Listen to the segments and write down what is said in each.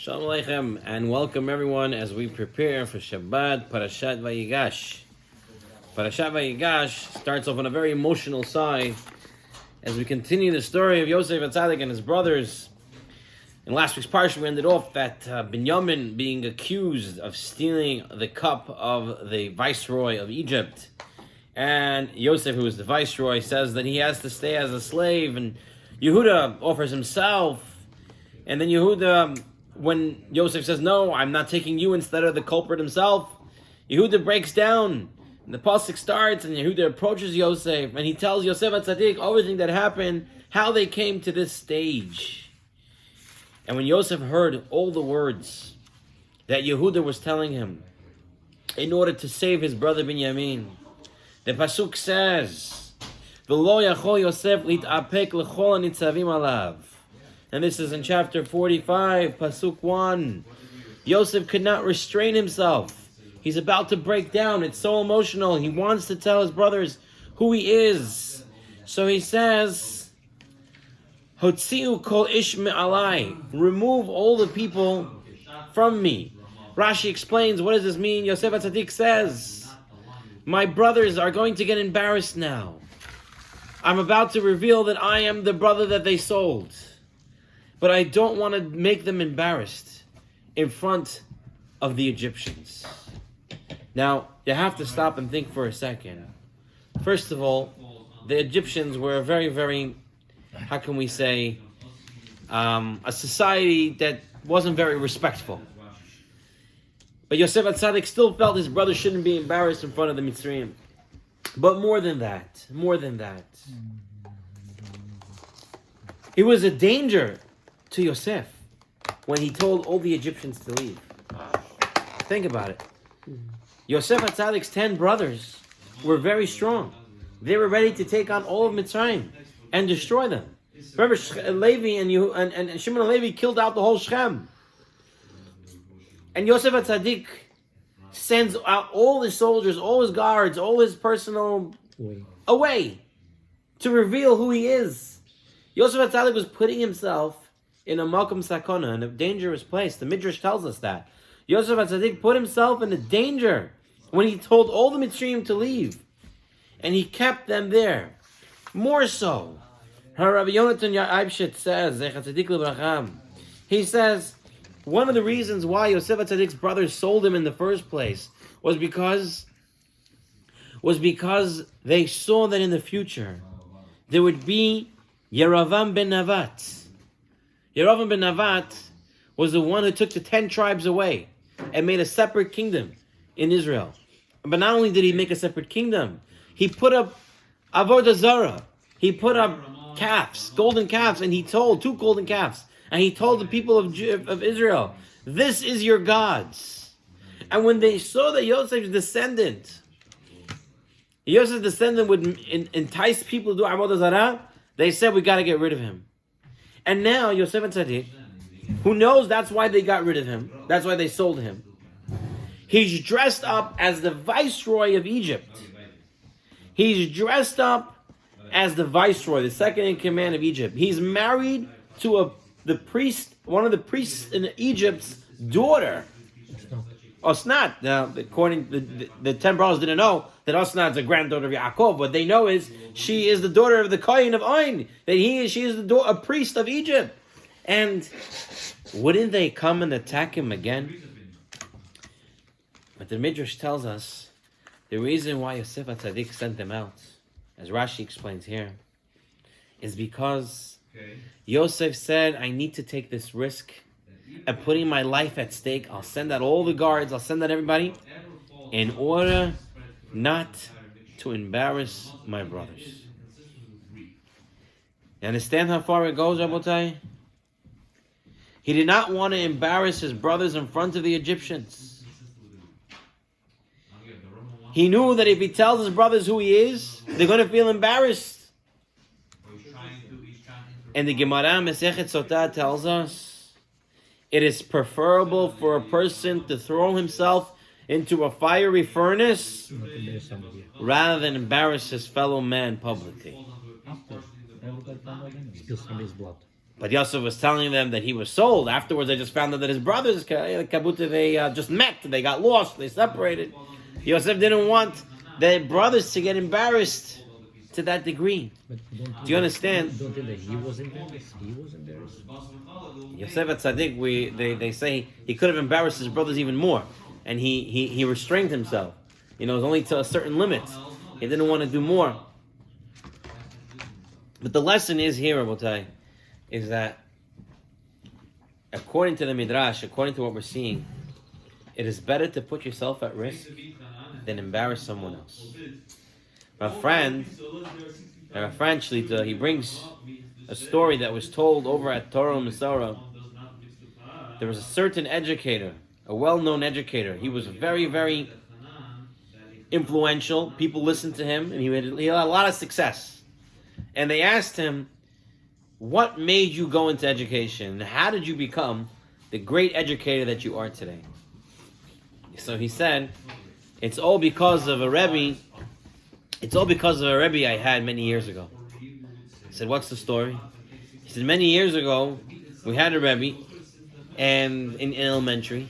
Shalom Aleichem, and welcome everyone as we prepare for Shabbat, Parshat Vayigash. Parshat Vayigash starts off on a very emotional side as we continue the story of Yosef Atzadik and his brothers. In last week's Parshat, we ended off that Binyamin being accused of stealing the cup of the viceroy of Egypt. And Yosef, who is the viceroy, says that he has to stay as a slave, and Yehuda offers himself. And then Yehuda, when Yosef says, no, I'm not taking you instead of the culprit himself, Yehuda breaks down. And the pasuk starts, and Yehuda approaches Yosef, and he tells Yosef HaTzadik everything that happened, how they came to this stage. And when Yosef heard all the words that Yehuda was telling him in order to save his brother Binyamin, the pasuk says, V'lo yachol Yosef lit'apek l'chol hanitzavim alav. And this is in chapter 45, pasuk 1. Yosef could not restrain himself. He's about to break down. It's so emotional. He wants to tell his brothers who he is. So he says, Hotziu kol ish me'alai. Remove all the people from me. Rashi explains, what does this mean? Yosef HaTzadik says, my brothers are going to get embarrassed now. I'm about to reveal that I am the brother that they sold. But I don't want to make them embarrassed in front of the Egyptians. Now, you have to stop and think for a second. First of all, the Egyptians were a very, very, how can we say, a society that wasn't very respectful. But Yosef HaTzadik still felt his brother shouldn't be embarrassed in front of the Mitzrayim. But more than that, he was a danger to Yosef when he told all the Egyptians to leave. Think about it. Yosef HaTzadik's 10 brothers were very strong. They were ready to take on all of Mitzrayim and destroy them. Remember, Levi and Shimon and Levi killed out the whole Shechem. And Yosef HaTzadik sends out all his soldiers, all his guards, all his personnel away to reveal who he is. Yosef HaTzadik was putting himself in a Malkum Sakona, in a dangerous place. The Midrash tells us that. Yosef HaTzadik put himself in a danger when he told all the Mitzrayim to leave. And he kept them there. More so, Rabbi Yonatan Ya'ibshit says, Zecha Tzadik L'Bracham, he says, one of the reasons why Yosef HaTzadik's brothers sold him in the first place was because they saw that in the future there would be Yeravam ben Navat. Yeravam ben Navat was the one who took the 10 tribes away and made a separate kingdom in Israel. But not only did he make a separate kingdom, he put up Avodah Zarah. He put up calves, golden calves, and he told, 2 golden calves, and he told the people of Israel, this is your gods. And when they saw that Yosef's descendant would entice people to do Avodah Zarah, they said, we got to get rid of him. And now Yosef HaTzadik, who knows that's why they got rid of him, that's why they sold him, he's dressed up as the viceroy of Egypt. He's dressed up as the viceroy, the second in command of Egypt. He's married to one of the priests in Egypt's daughter. Osnat. Now, according the 10 brothers didn't know that Osnat is a granddaughter of Yaakov. What they know is she is the daughter of the Kohen of Ain. That she is a priest of Egypt. And wouldn't they come and attack him again? But the Midrash tells us the reason why Yosef HaTzadik sent them out, as Rashi explains here, is because Yosef said, I need to take this risk of putting my life at stake. I'll send out all the guards, I'll send out everybody, in order not to embarrass my brothers. You understand how far it goes, Rabotai? He did not want to embarrass his brothers in front of the Egyptians. He knew that if he tells his brothers who he is, they're going to feel embarrassed. And the Gemara Masechet Sotah tells us, it is preferable for a person to throw himself into a fiery furnace rather than embarrass his fellow man publicly. But Yosef was telling them that he was sold. Afterwards, they just found out that his brothers, Kabuta, they just met. They got lost. They separated. Yosef didn't want the brothers to get embarrassed to that degree. Do you understand? Don't tell that he was embarrassed. He was embarrassed. Yosef at Tzaddik, they say he could have embarrassed his brothers even more. And he restrained himself. It was only to a certain limit. He didn't want to do more. But the lesson is here, Rabotai, is that according to the Midrash, according to what we're seeing, it is better to put yourself at risk than embarrass someone else. My friend Shlita, he brings a story that was told over at Torah Masara. There was a certain educator, a well-known educator. He was very, very influential. People listened to him, and he had a lot of success. And they asked him, what made you go into education? How did you become the great educator that you are today? So he said, it's all because of a Rebbe. It's all because of a Rebbe I had many years ago. He said, what's the story? He said, many years ago, we had a Rebbe and in elementary,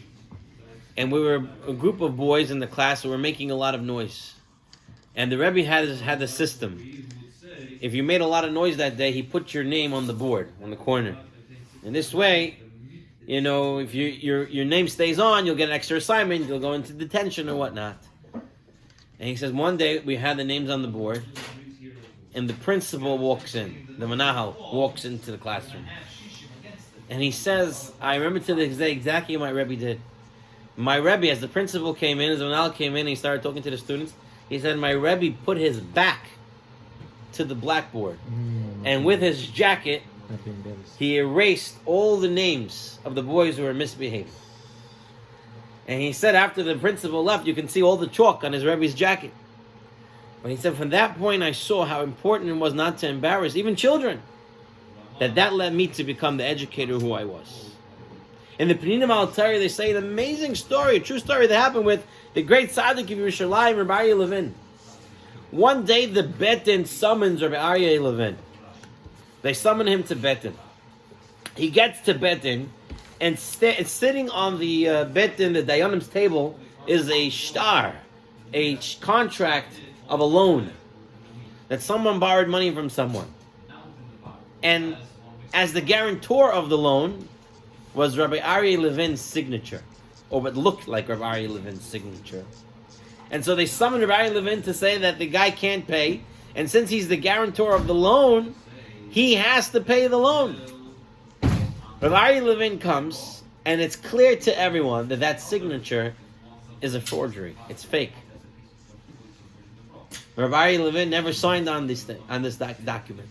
and we were a group of boys in the class who were making a lot of noise. And the Rebbe had the system. If you made a lot of noise that day, he put your name on the board, on the corner. And this way, if your name stays on, you'll get an extra assignment, you'll go into detention or whatnot. And he says, one day we had the names on the board, and the principal walks in, the manahal walks into the classroom. And he says, I remember to this day exactly what my Rebbe did. My Rebbe, as the principal came in, as the manahal came in, and he started talking to the students, he said, my Rebbe put his back to the blackboard. And with his jacket, he erased all the names of the boys who were misbehaving. And he said after the principal left, you can see all the chalk on his Rebbe's jacket. But he said, from that point I saw how important it was not to embarrass even children. That led me to become the educator who I was. In the Peninim Al-Tari, they say an amazing story, a true story that happened with the great tzaddik of Yerushalayim, Rabbi Aryeh Levin. One day the Bet Din summons Rabbi Aryeh Levin. They summon him to Bet Din. He gets to Bet Din, and sitting on the Bet Din, the Dayanim's table, is a shtar, a contract of a loan that someone borrowed money from someone. And as the guarantor of the loan was Rabbi Aryeh Levin's signature, or what looked like Rabbi Aryeh Levin's signature. And so they summoned Rabbi Aryeh Levin to say that the guy can't pay, and since he's the guarantor of the loan, he has to pay the loan. Rabbi Aryeh Levin comes, and it's clear to everyone that signature is a forgery. It's fake. Rabbi Aryeh Levin never signed on this document.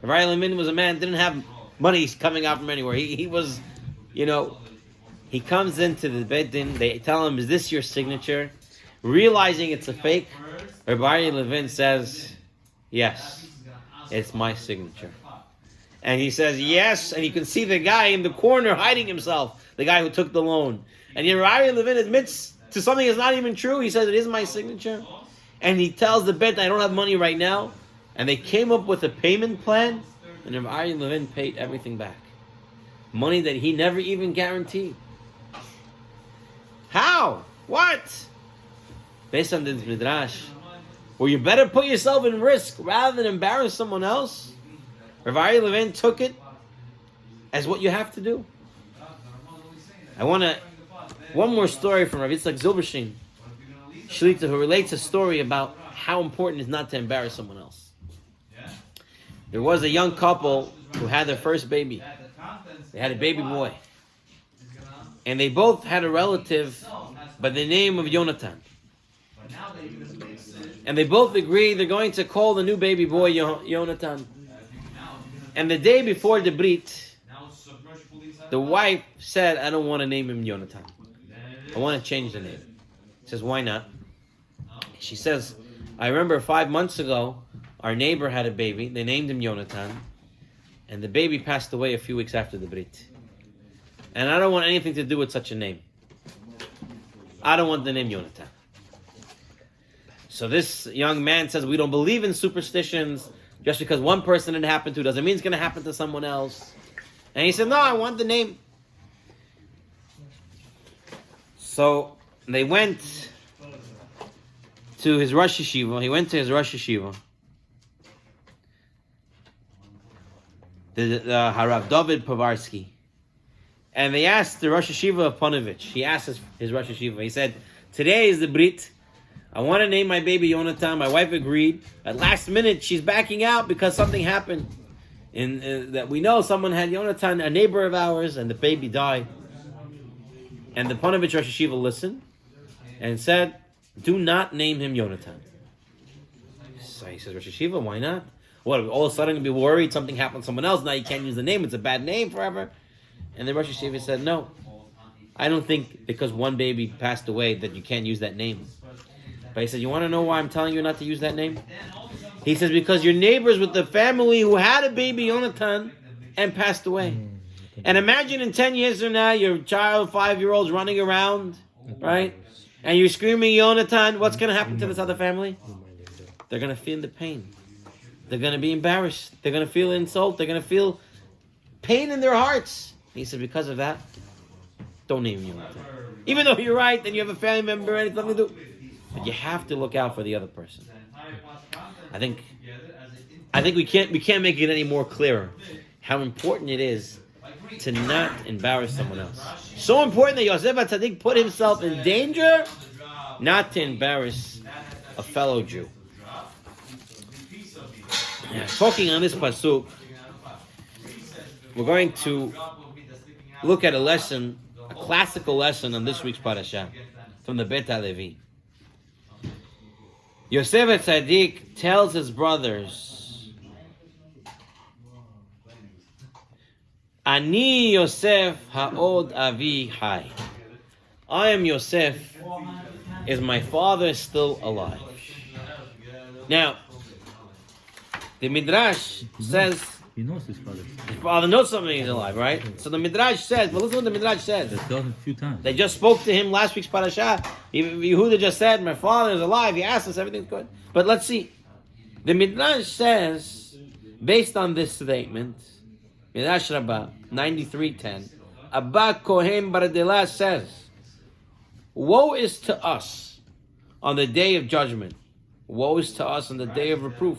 Rabbi Aryeh Levin was a man, didn't have money coming out from anywhere. He was, he comes into the Beit Din, they tell him, is this your signature? Realizing it's a fake, Rabbi Aryeh Levin says, yes, it's my signature. And he says, yes, and you can see the guy in the corner hiding himself, the guy who took the loan. And yet Rabbi Aryeh Levin admits to something that's not even true. He says, it is my signature. And he tells the Beit Din, I don't have money right now. And they came up with a payment plan, and Rabbi Aryeh Levin paid everything back. Money that he never even guaranteed. How? What? Based on this midrash, where you better put yourself in risk rather than embarrass someone else, Rabbi Aryeh Levin took it as what you have to do. I want one more story from Rav Yitzchak Zilberstein, Shlita, who relates a story about how important it is not to embarrass someone else. There was a young couple who had their first baby. They had a baby boy. And they both had a relative by the name of Yonatan. And they both agreed they're going to call the new baby boy Yonatan. And the day before the Brit, the wife said, I don't want to name him Yonatan. I want to change the name. He says, why not? She says, I remember 5 months ago, our neighbor had a baby. They named him Yonatan. And the baby passed away a few weeks after the Brit. And I don't want anything to do with such a name. I don't want the name Yonatan. So this young man says, we don't believe in superstitions. Just because one person didn't happen to doesn't mean it's going to happen to someone else. And he said, no, I want the name. So they went to his Rosh Yeshiva. He went to his Rosh Yeshiva. The Harav David Povarsky. And they asked the Rosh Yeshiva of Ponevezh. He asked his Rosh Yeshiva. He said, today is the Brit. I want to name my baby Yonatan. My wife agreed. At last minute, she's backing out because something happened. That we know someone had Yonatan, a neighbor of ours, and the baby died. And the Ponevezh Rosh Yeshiva listened and said, do not name him Yonatan. So he says, Rosh Yeshiva, why not? What, all of a sudden you'll be worried something happened to someone else, now you can't use the name, it's a bad name forever? And the Rosh Yeshiva said, no, I don't think because one baby passed away that you can't use that name. But he said, you want to know why I'm telling you not to use that name? He says, because you're neighbors with the family who had a baby Yonatan and passed away. And imagine in 10 years from now, your child, 5-year-old's running around, right? And you're screaming Yonatan, what's going to happen to this other family? They're going to feel the pain. They're going to be embarrassed. They're going to feel insult. They're going to feel pain in their hearts. He said, because of that, don't name him Yonatan. Even though you're right and you have a family member and it's nothing to do. But you have to look out for the other person. I think we can't make it any more clearer how important it is to not embarrass someone else. So important that Yosef HaTzadik put himself in danger not to embarrass a fellow Jew. Talking on this pasuk, we're going to look at a lesson, a classical lesson on this week's parasha from the Beit HaLevi. Yosef HaTzadik tells his brothers, Ani Yosef ha'od avi hai. I am Yosef. Is my father still alive? Now, the Midrash says he knows his father. His father knows something is alive, right? So the Midrash says, but listen what the Midrash says. That's done a few times. They just spoke to him last week's parasha. Yehuda just said, my father is alive. He asked us, everything's good. But let's see. The Midrash says, based on this statement, Midrash Rabbah 93:10, Abba Kohen Bardela says, woe is to us on the day of judgment. Woe is to us on the day of reproof.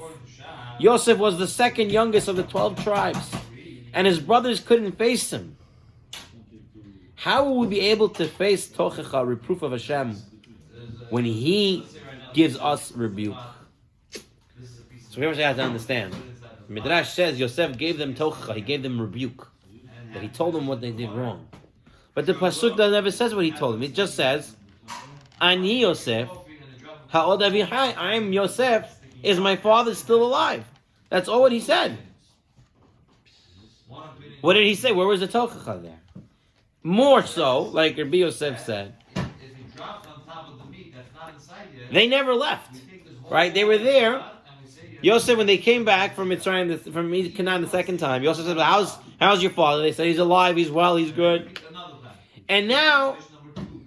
Yosef was the second youngest of the 12 tribes, and his brothers couldn't face him. How will we be able to face Tochecha, reproof of Hashem, when he gives us rebuke? So we have to understand. Midrash says Yosef gave them Tochecha, he gave them rebuke, that he told them what they did wrong. But the pasuk never says what he told them. It just says, Ani Yosef, ha'od avi hai. I am Yosef. Is my father still alive? That's all what he said. What did he say? Where was the Tochecha there? More so, like Rabbi Yosef said, they never left. Right? They were there. Yosef, when they came back from Mitzrayim, from Canaan the second time, Yosef said, how's your father? They said, he's alive, he's well, he's good. And now,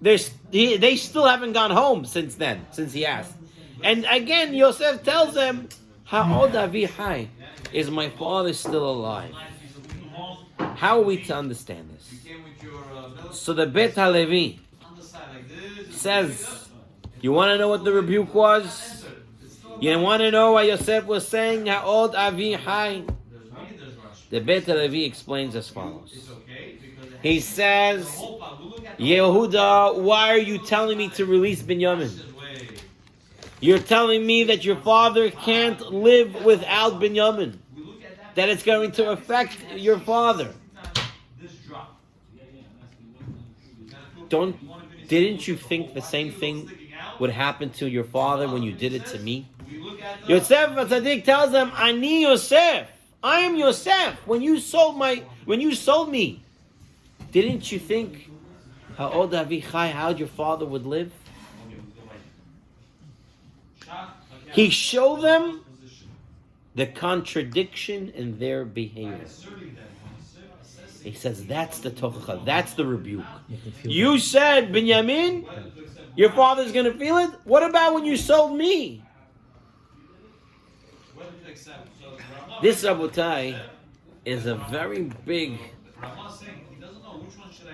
they still haven't gone home since then, since he asked. And again, Yosef tells them, ha'od avi hai. Is my father still alive? How are we to understand this? So the Beit HaLevi says, you want to know what the rebuke was? You want to know why Yosef was saying, ha'od avi hai? The Beit HaLevi explains as follows. He says, Yehuda, why are you telling me to release Binyamin? You're telling me that your father can't live without Binyamin. That it's going to affect your father. Didn't you think the same thing would happen to your father when you did it to me? Yosef HaTzadik tells them, Ani Yosef. I am Yosef. When you sold me, didn't you think ha'od avi chai, how your father would live? He showed them the contradiction in their behavior. He says, that's the tochecha, that's the rebuke. You said, Binyamin, your father's going to feel it? What about when you sold me? This, Rabotai, is a very big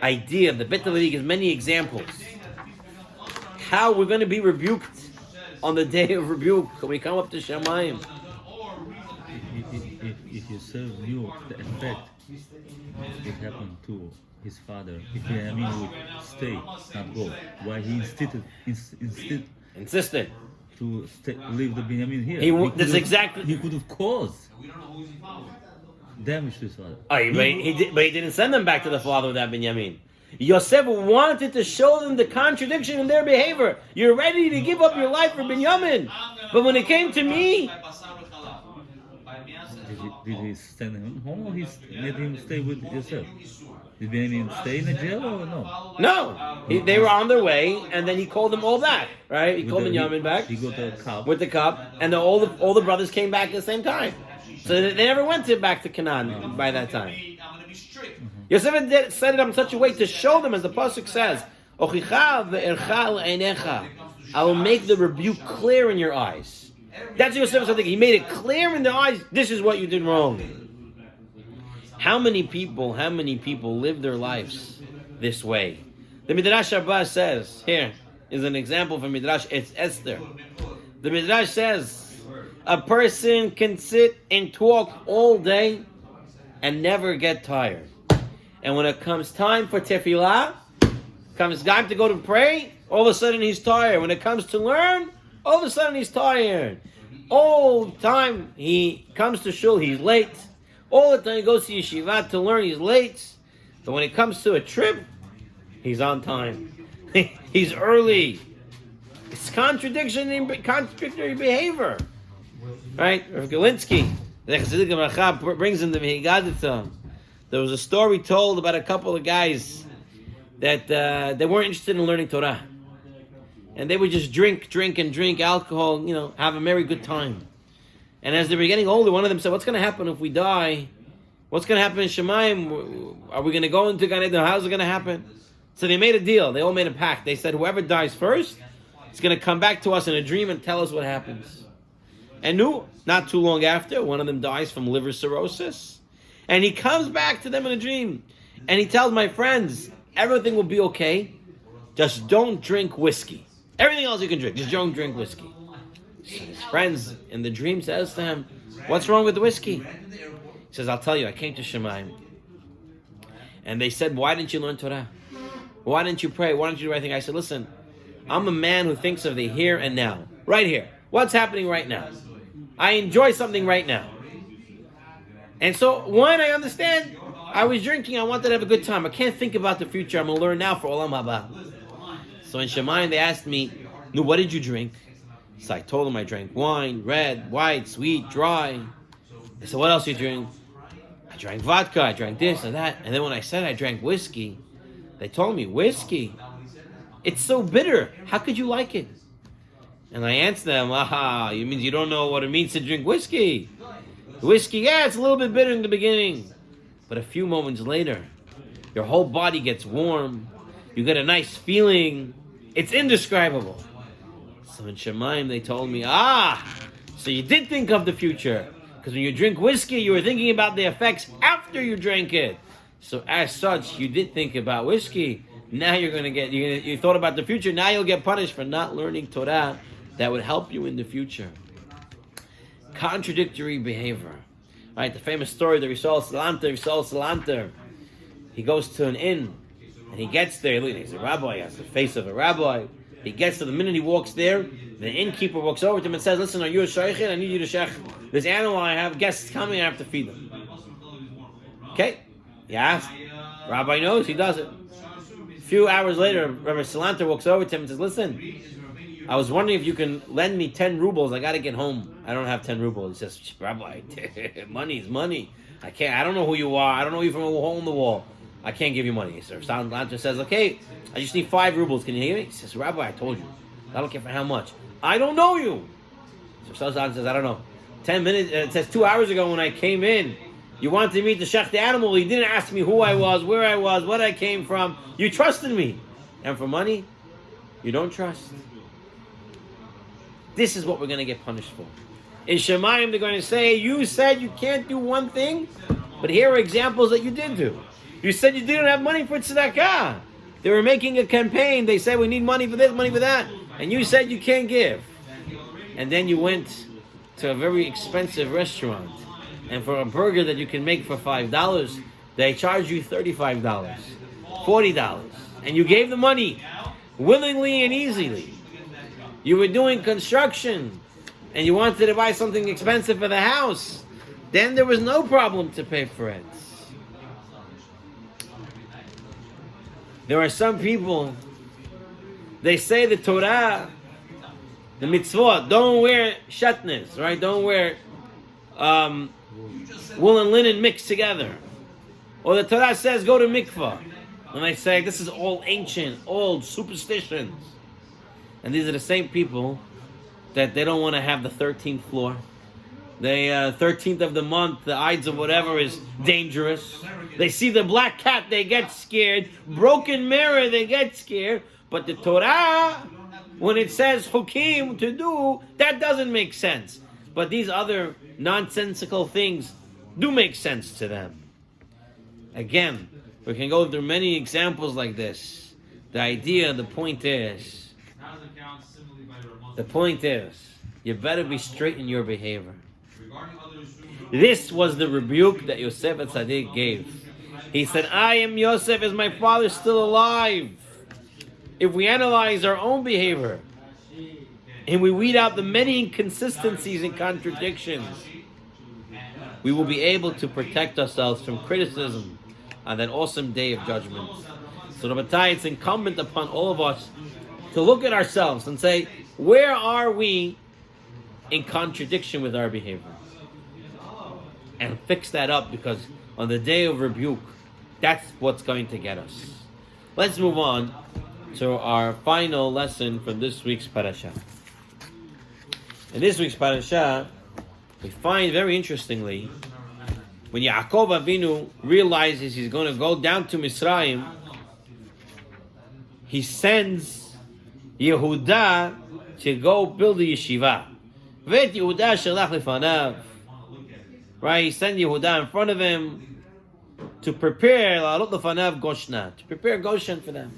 idea. The Bet HaLevi gives many examples. How we're going to be rebuked on the day of rebuke when we come up to Shamayim. If Yosef knew the effect what happened to his father, if Benjamin would stay, not go, why he insisted to leave the Benjamin here? He could have caused damage to his father. But he didn't send them back to the father with that Benjamin. Yosef wanted to show them the contradiction in their behavior. You're ready to give up your life for Benjamin, but when it came to me, did he send him home, or he made him stay with Yosef? Did Benjamin stay in the jail or no? No, they were on their way, and then he called them all back. Right? He called Benjamin back. He got the cup with the cup, and all the brothers came back at the same time. So they never went back to Canaan by that time. Yosef set it up in such a way to show them, as the pasuk says, I will make the rebuke clear in your eyes. That's what Yosef was thinking. He made it clear in their eyes. This is what you did wrong. How many people live their lives this way? The Midrash Rabbah says, here is an example from Midrash, it's Esther. The Midrash says, a person can sit and talk all day and never get tired. And when it comes time for tefillah, comes time to go to pray, all of a sudden he's tired. When it comes to learn, all of a sudden he's tired. All the time he comes to shul, he's late. All the time he goes to yeshiva to learn, he's late. But when it comes to a trip, he's on time. He's early. It's contradictory behavior. Right? Rav Galinsky, the Chassidic Bracha, brings in the Vayigash. There was a story told about a couple of guys that they weren't interested in learning Torah. And they would just drink alcohol, have a merry good time. And as they were getting older, one of them said, what's going to happen if we die? What's going to happen in Shemayim? Are we going to go into Gan Eden? How's it going to happen? So they made a deal. They all made a pact. They said, whoever dies first is going to come back to us in a dream and tell us what happens. And not too long after, one of them dies from liver cirrhosis. And he comes back to them in a dream. And he tells my friends, everything will be okay. Just don't drink whiskey. Everything else you can drink. Just don't drink whiskey. So his friends in the dream says to him, what's wrong with the whiskey? He says, I'll tell you, I came to Shemayim. And they said, why didn't you learn Torah? Why didn't you pray? Why didn't you do anything? I said, listen, I'm a man who thinks of the here and now. Right here. What's happening right now? I enjoy something right now. And so, one, I understand, I was drinking, I wanted to have a good time. I can't think about the future. I'm going to learn now for Olam Haba. So in Shemayim, they asked me, what did you drink? So I told them I drank wine, red, white, sweet, dry. They said, what else you drink? I drank vodka, I drank this and that. And then when I said I drank whiskey, they told me, whiskey? It's so bitter. How could you like it? And I answered them, you mean you don't know what it means to drink whiskey? Whiskey, it's a little bit bitter in the beginning. But a few moments later, your whole body gets warm. You get a nice feeling. It's indescribable. So in Shemayim, they told me, so you did think of the future. Because when you drink whiskey, you were thinking about the effects after you drank it. So as such, you did think about whiskey. Now you're going to get, you thought about the future. Now you'll get punished for not learning Torah that would help you in the future. Contradictory behavior. Right, the famous story, the Rishal Salanter. He goes to an inn, and he gets there. Look, he's a rabbi, he has the face of a rabbi. He gets to the minute he walks there, the innkeeper walks over to him and says, listen, are you a shaykhid? I need you to sheikh this animal. I have guests coming, I have to feed them. Okay, he asked. Rabbi knows, he does it. A few hours later, Rabbi Salanter walks over to him and says, listen, I was wondering if you can lend me 10 rubles. I got to get home. I don't have 10 rubles. He says, Rabbi, money is money. I don't know who you are. I don't know you from a hole in the wall. I can't give you money. So Salanter says, okay, I just need 5 rubles. Can you hear me? He says, Rabbi, I told you. I don't care for how much. I don't know you. So Salanter says, I don't know. 10 minutes, it says 2 hours ago when I came in, you wanted to meet the shech the animal. You didn't ask me who I was, where I was, what I came from. You trusted me. And for money, you don't trust. This is what we're going to get punished for. In Shemayim, they're going to say, you said you can't do one thing, but here are examples that you did do. You said you didn't have money for tzedakah. They were making a campaign. They said, we need money for this, money for that. And you said you can't give. And then you went to a very expensive restaurant. And for a burger that you can make for $5, they charge you $35, $40. And you gave the money willingly and easily. You were doing construction and you wanted to buy something expensive for the house. Then there was no problem to pay for it. There are some people, they say the Torah, the mitzvot, don't wear shatnez, right? Don't wear wool and linen mixed together. Or the Torah says go to mikvah. And they say this is all ancient, old superstitions. And these are the same people that they don't want to have the 13th floor. They 13th of the month, the Ides of whatever is dangerous. They see the black cat, they get scared. Broken mirror, they get scared. But the Torah, when it says hukim to do, that doesn't make sense. But these other nonsensical things do make sense to them. Again, we can go through many examples like this. The point is, you better be straight in your behavior. This was the rebuke that Yosef HaTzadik gave. He said, I am Yosef, is my father still alive? If we analyze our own behavior, and we weed out the many inconsistencies and contradictions, we will be able to protect ourselves from criticism on that awesome day of judgment. So Rabbatai, it's incumbent upon all of us to look at ourselves and say, where are we in contradiction with our behavior? And fix that up, because on the day of rebuke, that's what's going to get us. Let's move on to our final lesson from this week's parasha. In this week's parasha, we find very interestingly, when Yaakov Avinu realizes he's going to go down to Mitzrayim, he sends Yehuda to go build a yeshiva. Vet Yehuda shalach lefanav. Right, he sent Yehuda in front of him to prepare la'alot lefanav Goshna, to prepare Goshen for them.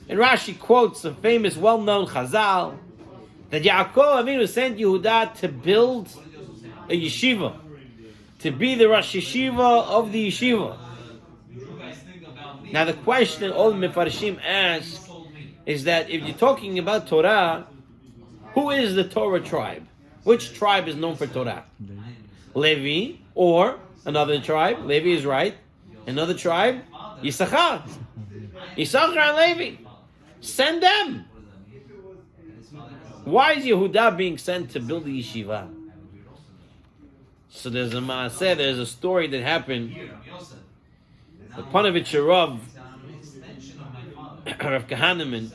And Rashi quotes a famous, well-known Chazal that Yaakov Avinu sent Yehuda to build a yeshiva, to be the Rosh Yeshiva of the yeshiva. Now the question all the Mefarshim ask is that if you're talking about Torah, who is the Torah tribe? Which tribe is known for Torah? Levi, or another tribe, Levi is right, another tribe, Yisachar. Yisachar and Levi. Send them. Why is Yehuda being sent to build the yeshiva? So there's a maaseh, there's a story that happened. The Panovich Rav Kahaneman,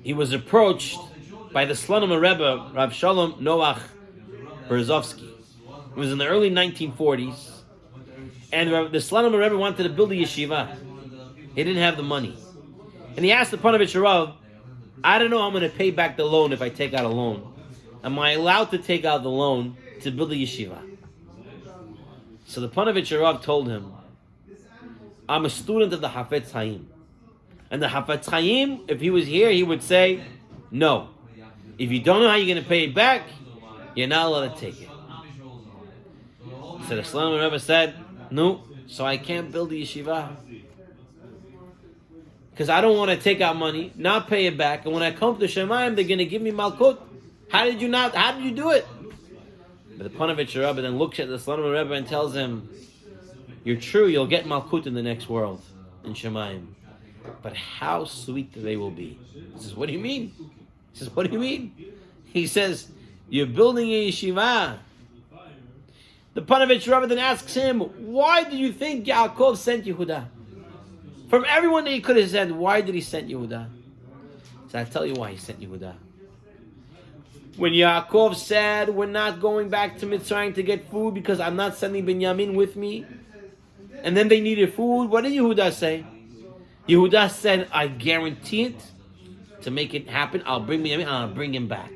he was approached by the Slonim Rebbe, Rav Shalom Noach Berezovsky. It was in the early 1940s. And the Slonim Rebbe wanted to build a yeshiva. He didn't have the money. And he asked the Panovich Rav, I don't know how I'm going to pay back the loan if I take out a loan. Am I allowed to take out the loan to build a yeshiva? So the Panovich Rav told him, I'm a student of the Hafetz Chaim. And the Hafetz Chaim, if he was here, he would say, no. If you don't know how you're going to pay it back, you're not allowed to take it. So the Slonim Rebbe said, no, so I can't build a yeshiva. Because I don't want to take out money, not pay it back, and when I come to Shemayim, they're going to give me Malkut. How did you do it? But the Panovich Rebbe then looks at the Slonim Rebbe and tells him, you're true, you'll get Malkut in the next world, in Shemayim. But how sweet they will be. He says, what do you mean? He says, what do you mean? He says, you're building a yeshiva. The Panovich Rebbe then asks him, why do you think Yaakov sent Yehuda? From everyone that he could have said, why did he send Yehuda? So I'll tell you why he sent Yehuda. When Yaakov said, we're not going back to Mitzrayim to get food because I'm not sending Binyamin with me, and then they needed food, what did Yehuda say? Yehuda said, I guarantee it. To make it happen, I'll bring Binyamin and I'll bring him back.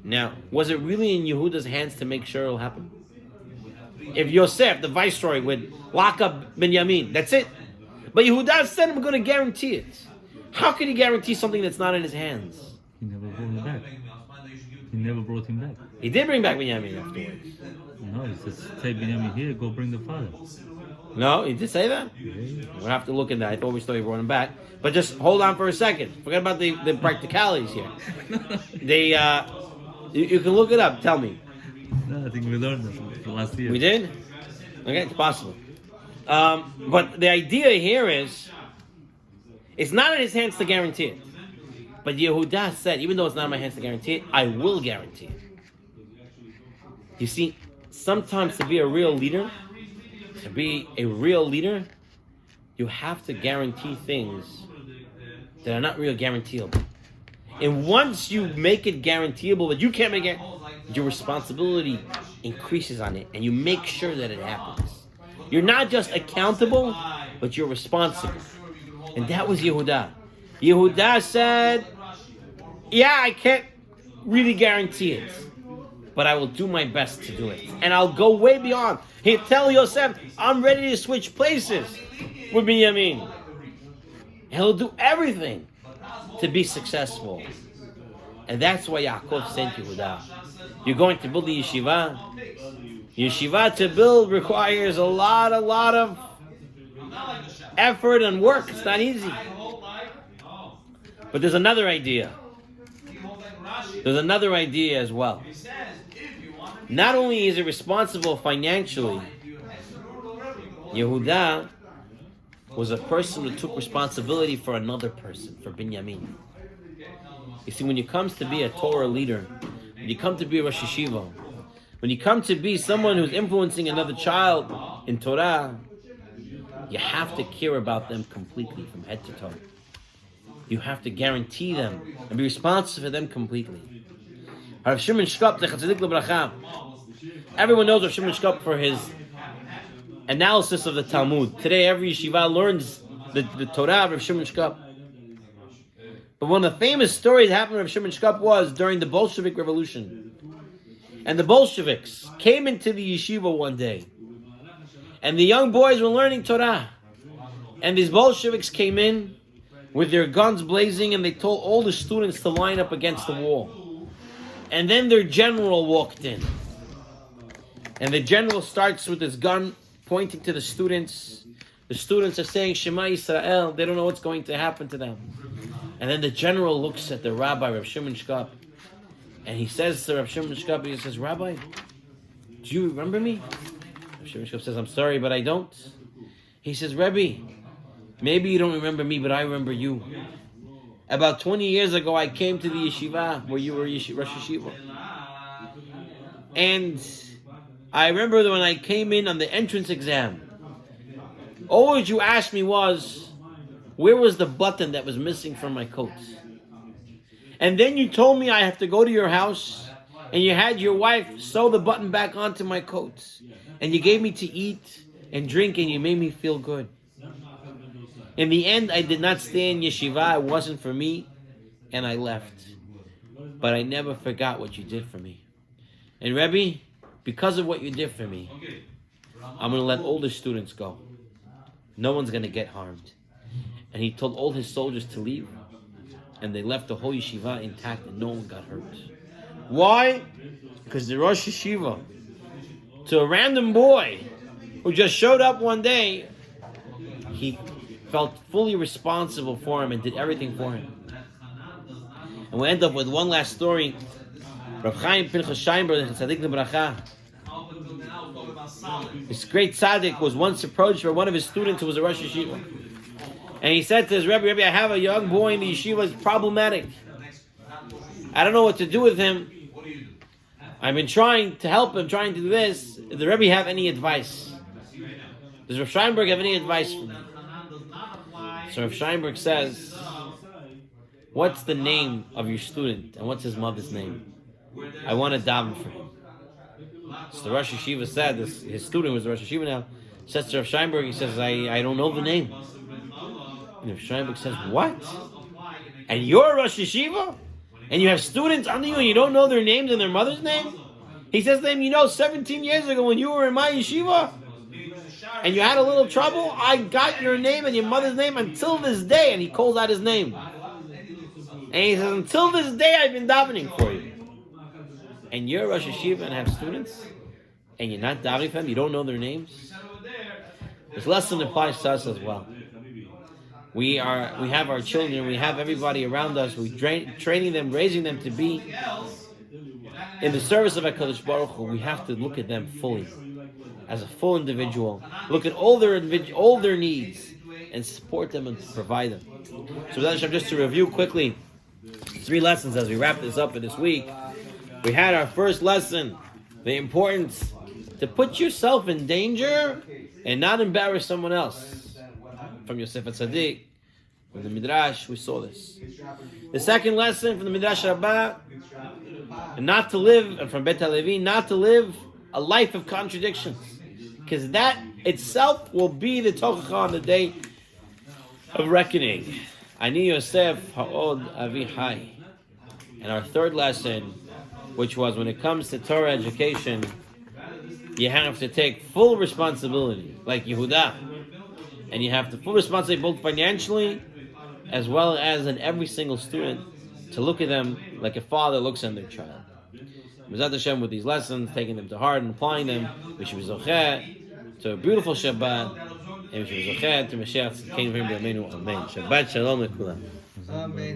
Now, was it really in Yehuda's hands to make sure it'll happen? If Yosef, the viceroy, would lock up Benjamin, that's it. But Yehuda said, I'm going to guarantee it. How could he guarantee something that's not in his hands? He never brought him back. He never brought him back. He did bring back Benjamin afterwards. No, he says, take Benjamin here, go bring the father. No, he did say that? We'll have to look at that. I thought we still brought him back. But just hold on for a second. Forget about the practicalities here. You can look it up. Tell me. No, I think we learned that from last year. We did? Okay, it's possible. But the idea here is, it's not in his hands to guarantee it. But Yehuda said, even though it's not in my hands to guarantee it, I will guarantee it. You see, sometimes to be a real leader, you have to guarantee things that are not real guaranteeable. And once you make it guaranteeable, but you can't make it, your responsibility increases on it, and you make sure that it happens. You're not just accountable, but you're responsible. And that was Yehuda. Yehuda said, yeah, I can't really guarantee it, but I will do my best to do it. And I'll go way beyond. He'll tell Yosef, I'm ready to switch places with Binyamin. He'll do everything to be successful. And that's why Yaakov sent Yehuda. You're going to build the yeshiva. Yeshiva to build requires a lot of effort and work. It's not easy. But there's another idea. There's another idea as well. Not only is it responsible financially, Yehuda was a person who took responsibility for another person, for Binyamin. You see, when you come to be a Torah leader, when you come to be a Rosh Yeshiva, when you come to be someone who's influencing another child in Torah, you have to care about them completely from head to toe. You have to guarantee them and be responsible for them completely. Rav Shimon Shkop, the Chassidik L'Bracha. Everyone knows Rav Shimon Shkop for his analysis of the Talmud. Today, every yeshiva learns the Torah of Rav Shimon Shkop. But one of the famous stories that happened to Rav Shimon Shkop was during the Bolshevik Revolution. And the Bolsheviks came into the yeshiva one day. And the young boys were learning Torah. And these Bolsheviks came in with their guns blazing, and they told all the students to line up against the wall. And then their general walked in. And the general starts with his gun pointing to the students. The students are saying, Shema Yisrael. They don't know what's going to happen to them. And then the general looks at the rabbi, Rav Shimon Shkop. And he says to Rav Shimon Shkop, he says, Rabbi, do you remember me? Rav Shimon Shkop says, I'm sorry, but I don't. He says, Rebbe, maybe you don't remember me, but I remember you. About 20 years ago, I came to the yeshiva where you were Rosh Yeshiva. And I remember that when I came in on the entrance exam, all that you asked me was, where was the button that was missing from my coat? And then you told me I have to go to your house, and you had your wife sew the button back onto my coat. And you gave me to eat and drink, and you made me feel good. In the end, I did not stay in yeshiva. It wasn't for me, and I left. But I never forgot what you did for me. And Rebbe, because of what you did for me, I'm going to let all the students go. No one's going to get harmed. And he told all his soldiers to leave, and they left the whole yeshiva intact, and no one got hurt. Why? Because the Rosh Yeshiva, to a random boy who just showed up one day, he felt fully responsible for him and did everything for him. And we end up with one last story. Rav Chaim Pinchas Scheinberg, Tzaddik L'Bracha. This great tzaddik was once approached by one of his students who was a Rosh Yeshiva. And he said to his Rebbe, I have a young boy in the yeshiva, he's problematic. I don't know what to do with him. I've been trying to help him, trying to do this. Does the Rebbe have any advice? Does Rav Scheinberg have any advice for me? So Rav Scheinberg says, what's the name of your student and what's his mother's name? I want to daven for him. So the Rosh Yeshiva said, his student was the Rosh Yeshiva now, says to Rav Scheinberg, he says, I don't know the name. And Rav Scheinberg says, what? And you're Rosh Yeshiva? And you have students under you and you don't know their names and their mother's name? He says to them, 17 years ago when you were in my yeshiva and you had a little trouble, I got your name and your mother's name until this day. And he calls out his name. And he says, until this day I've been davening for you. And you're Rosh Yeshiva and have students and you're not davening for them, you don't know their names? This lesson applies to us as well. We have our children, we have everybody around us, we're training them, raising them to be in the service of HaKadosh Baruch Hu. We have to look at them fully, as a full individual, look at all their needs, and support them and provide them. So just to review quickly, 3 lessons as we wrap this up for this week. We had our first lesson, the importance to put yourself in danger and not embarrass someone else. From Yosef HaTzadik, from the Midrash, we saw this. The second lesson from the Midrash Rabbah, not to live, and from Bet HaLevi, not to live a life of contradictions. Because that itself will be the Tochacha on the day of reckoning. Ani Yosef ha'od avi hai. And our third lesson, which was when it comes to Torah education, you have to take full responsibility, like Yehuda. And you have to full responsibility both financially as well as in every single student to look at them like a father looks at their child. B'ezrat Hashem, with these lessons, taking them to heart and applying them, we should be zocheh to a beautiful Shabbat, and we should be zocheh to Mashiach's kingdom. Amen. Shabbat shalom lekulam. Amen.